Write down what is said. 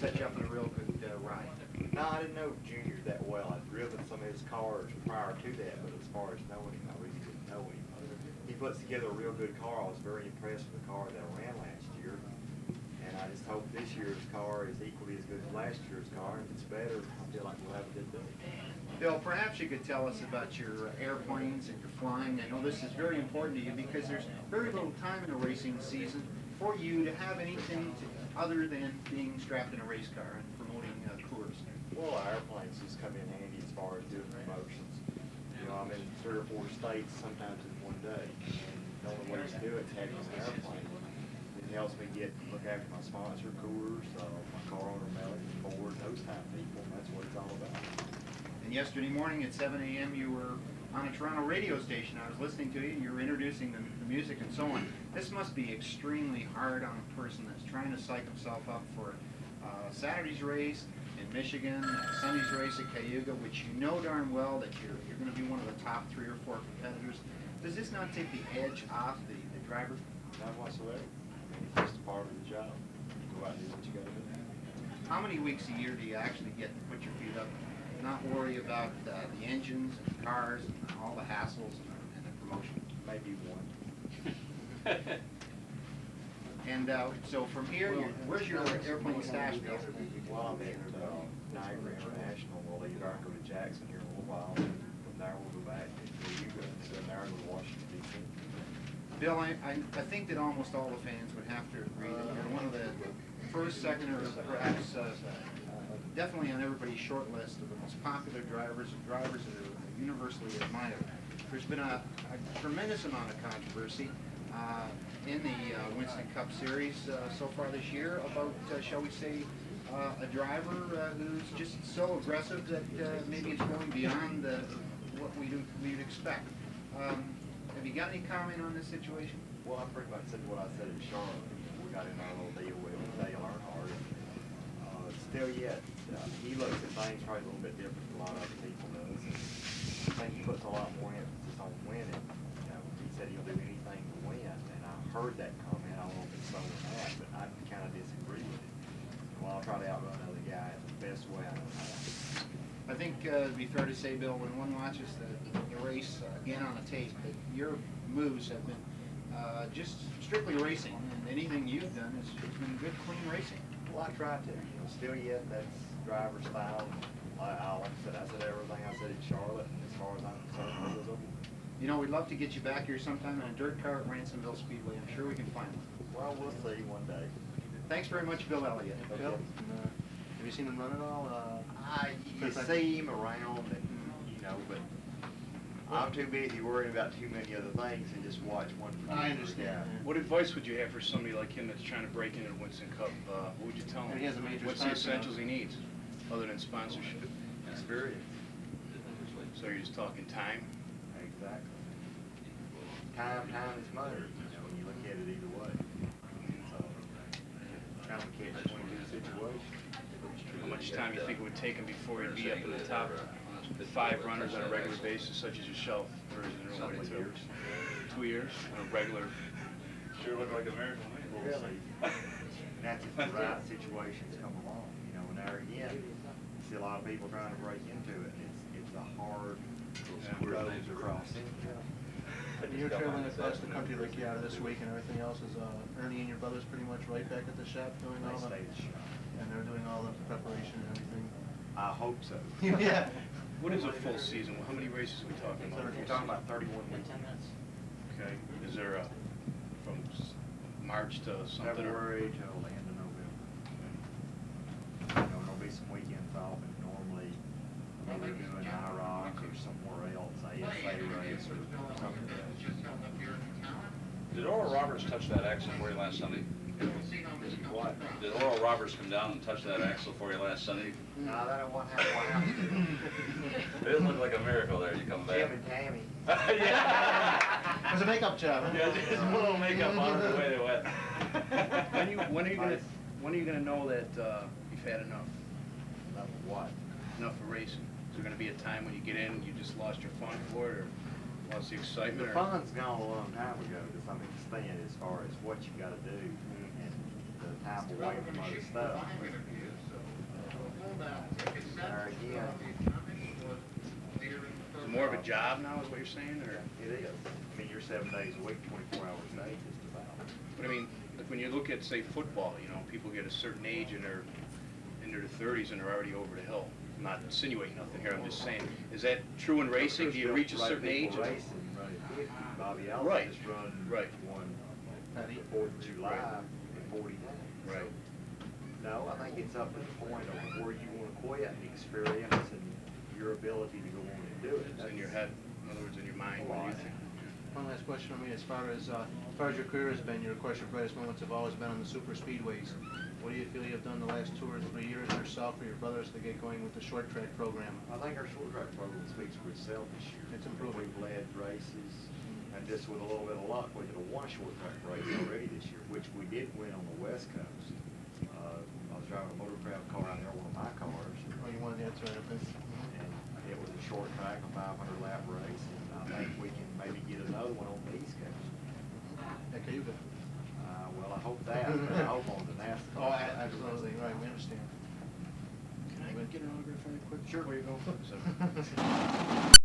set you up in a real good ride. No, I didn't know Junior that well. I'd driven some of his cars prior to that, but as far as knowing him, I really didn't know him. He puts together a real good car. I was very impressed with the car that I ran last year. And I just hope this year's car is equally as good as last year's car. And if it's better, I feel like we'll have a good day. Bill, perhaps you could tell us about your airplanes and your flying. I know this is very important to you because there's very little time in a racing season for you to have anything other than being strapped in a race car and promoting Coors. Well, our airplanes just come in handy as far as doing promotions. You know, I'm in 3 or 4 states sometimes in one day. And the only way to do it is having an airplane. It helps me look after my sponsor, Coors, my car owner, Melody, Ford, those type of people. And that's what it's all about. And yesterday morning at 7 a.m. you were on a Toronto radio station. I was listening to you. You were introducing the music and so on. This must be extremely hard on a person that's trying to psych himself up for Saturday's race in Michigan, Sunday's race at Cayuga, which you know darn well that you're going to be one of the top 3 or 4 competitors. Does this not take the edge off the driver? Not whatsoever. I mean, it's just a part of the job. You go out and do what you got to do. How many weeks a year do you actually get to put your feet up, not worry about the engines and the cars and all the hassles and the promotion? Maybe 1. And so from here, where's your airplane stash, Bill? Well, I'm at Niagara International. We'll leave there and go to Jackson here in a little while. From there, we'll go back to Cayuga, and so there go to Washington, D.C. Bill, I think that almost all the fans would have to agree that you're one of the first, second, or perhaps definitely on everybody's short list of the most popular drivers and drivers that are universally admired. There's been a tremendous amount of controversy in the Winston Cup Series so far this year about, shall we say, a driver who's just so aggressive that maybe it's going beyond what we'd expect. Have you got any comment on this situation? Well, I pretty much said what I said in Charlotte. We got in our little deal with Dale Earnhardt. Still yet, he looks at things probably a little bit different than a lot of other people does. And I think he puts a lot more emphasis on winning. You know, he said he'll do anything to win, and I heard that comment. I don't know if it's so or not, but I kind of disagree with it. Well, I'll try to outrun another guy in the best way I know how. I think it'd be fair to say, Bill, when one watches the race again on a tape, that your moves have been just strictly racing, and anything you've done has been good, clean racing. Well, I try to. You know, still yet, that's driver style. Like I said everything I said in Charlotte, and as far as I'm concerned, it was over. You know, we'd love to get you back here sometime in a dirt car at Ransomville Speedway. I'm sure we can find one. Well, we'll see one day. Thanks very much, Bill Elliot. Okay. Bill, have you seen him run at all? You see him around, and you know, but I'm too busy worrying about too many other things and just watch one. I understand. Yeah. What advice would you have for somebody like him that's trying to break into the Winston Cup? What would you tell him? And he has a major What's the sponsor essentials now. he needs, other than sponsorship? Experience. So you're just talking time? Exactly. Time is money, you know, when you look at it either way. So, kind of a catch-22 situation. How much time do you think it would take him before he'd be up in the top 5 runners on a regular basis, such as yourself, or is it Couple of years. 2 years on a regular? Sure look like a miracle. Really. And that's if the right situations come along, you know, and there again, you see a lot of people trying to break into it. It's a hard road to cross. You're traveling across the country like you are this week and everything else. Is Ernie and your brothers pretty much right back at the shop doing all They the... stay at the shop. And they're doing all the preparation and everything? I hope so. Yeah. What is a full season? How many races are we talking about? You're talking about 31 weeks. Okay. Is there a, from March to something? February till the end of November. You know, there'll be some weekends off, and normally either doing IROC or somewhere else, ASA race or something else. Did Oral Roberts touch that axle for you last Sunday? What? Did Oral Roberts come down and touch that axle for you last Sunday? No, that ain't what happened. It didn't look like a miracle there, you come back. Jim and Tammy. Yeah. It was a makeup job, huh? Yeah, just put a little makeup on the way they went. When are you gonna know that you've had enough? Enough of what? Enough of racing? Is there gonna be a time when you get in and you just lost your fun for it, or lost the excitement? The or- fun's gone a long time ago to some extent as far as what you gotta do and the time away from other stuff. more of a job now, is what you're saying, or? It is. I mean, you're 7 days a week, 24 hours a day, just about. But I mean, like when you look at, say, football, you know, people get a certain age and they're in their 30s and they're already over the hill. I'm not insinuating nothing here, I'm just saying, is that true in racing? Do you reach a certain age? People racing, running 50. Bobby Allen Right. just run Right. one That the he- 4th of July Right. in 40 days. Right. No, I think it's up to the point of where you want to quit, the experience and your ability to go on and do it. It's in your head, in other words, in your mind, what do you think? One last question for me, as far as your career has been, of course, your brightest moments have always been on the super speedways. What do you feel you've done the last 2 or 3 years yourself or your brothers to get going with the short track program? I think our short track program speaks for itself this year. It's improving. We've led races, and just with a little bit of luck, we could have won a short track race already this year, which we did win on the West Coast. I was driving a motorcraft car out there, one of my cars, Oh, you wanted to answer anything? and it was a short track, a 500 lap race, and I think we can maybe get another one on the East Coast. Heck, you go. Well, I hope that, but I hope on the NASCAR. Oh, absolutely, right, we understand. Can I get an autograph on you quick? Sure. Before you go? So-